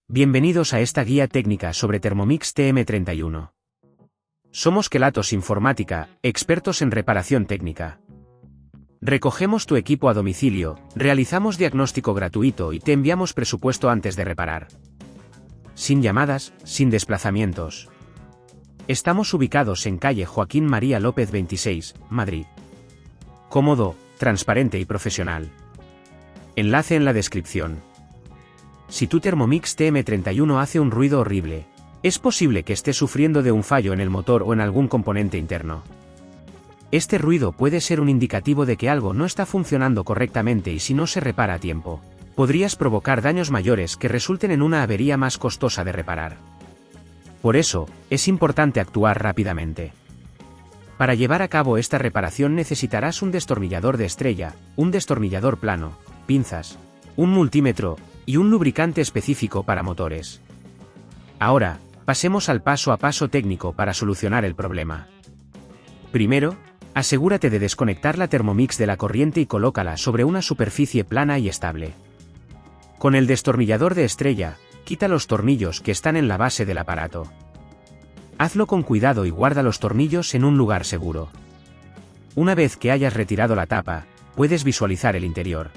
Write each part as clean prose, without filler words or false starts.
Bienvenidos a esta guía técnica sobre Thermomix TM31. Somos Kelatos Informática, expertos en reparación técnica. Recogemos tu equipo a domicilio, realizamos diagnóstico gratuito y te enviamos presupuesto antes de reparar. Sin llamadas, sin desplazamientos. Estamos ubicados en calle Joaquín María López 26, Madrid. Cómodo, transparente y profesional. Enlace en la descripción. Si tu Thermomix TM31 hace un ruido horrible, es posible que estés sufriendo de un fallo en el motor o en algún componente interno. Este ruido puede ser un indicativo de que algo no está funcionando correctamente y si no se repara a tiempo, podrías provocar daños mayores que resulten en una avería más costosa de reparar. Por eso, es importante actuar rápidamente. Para llevar a cabo esta reparación necesitarás un destornillador de estrella, un destornillador plano, pinzas, un multímetro y un lubricante específico para motores. Ahora, pasemos al paso a paso técnico para solucionar el problema. Primero, asegúrate de desconectar la Thermomix de la corriente y colócala sobre una superficie plana y estable. Con el destornillador de estrella, quita los tornillos que están en la base del aparato. Hazlo con cuidado y guarda los tornillos en un lugar seguro. Una vez que hayas retirado la tapa, puedes visualizar el interior.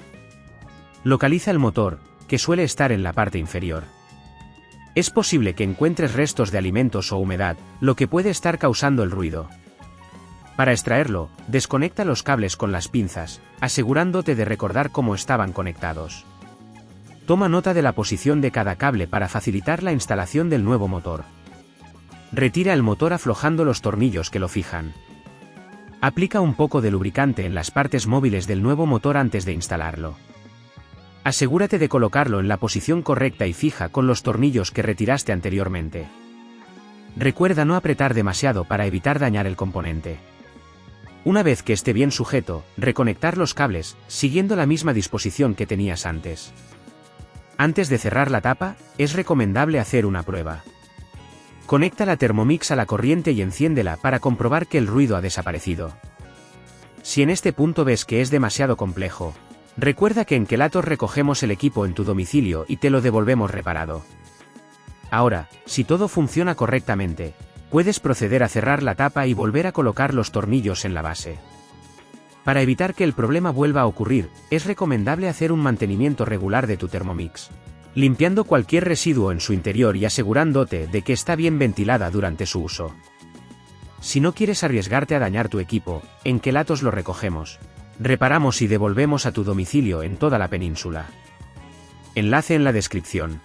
Localiza el motor, que suele estar en la parte inferior. Es posible que encuentres restos de alimentos o humedad, lo que puede estar causando el ruido. Para extraerlo, desconecta los cables con las pinzas, asegurándote de recordar cómo estaban conectados. Toma nota de la posición de cada cable para facilitar la instalación del nuevo motor. Retira el motor aflojando los tornillos que lo fijan. Aplica un poco de lubricante en las partes móviles del nuevo motor antes de instalarlo. Asegúrate de colocarlo en la posición correcta y fija con los tornillos que retiraste anteriormente. Recuerda no apretar demasiado para evitar dañar el componente. Una vez que esté bien sujeto, reconectar los cables, siguiendo la misma disposición que tenías antes. Antes de cerrar la tapa, es recomendable hacer una prueba. Conecta la Thermomix a la corriente y enciéndela para comprobar que el ruido ha desaparecido. Si en este punto ves que es demasiado complejo, recuerda que en Kelatos recogemos el equipo en tu domicilio y te lo devolvemos reparado. Ahora, si todo funciona correctamente, puedes proceder a cerrar la tapa y volver a colocar los tornillos en la base. Para evitar que el problema vuelva a ocurrir, es recomendable hacer un mantenimiento regular de tu Thermomix, limpiando cualquier residuo en su interior y asegurándote de que está bien ventilada durante su uso. Si no quieres arriesgarte a dañar tu equipo, en Kelatos lo recogemos, reparamos y devolvemos a tu domicilio en toda la península. Enlace en la descripción.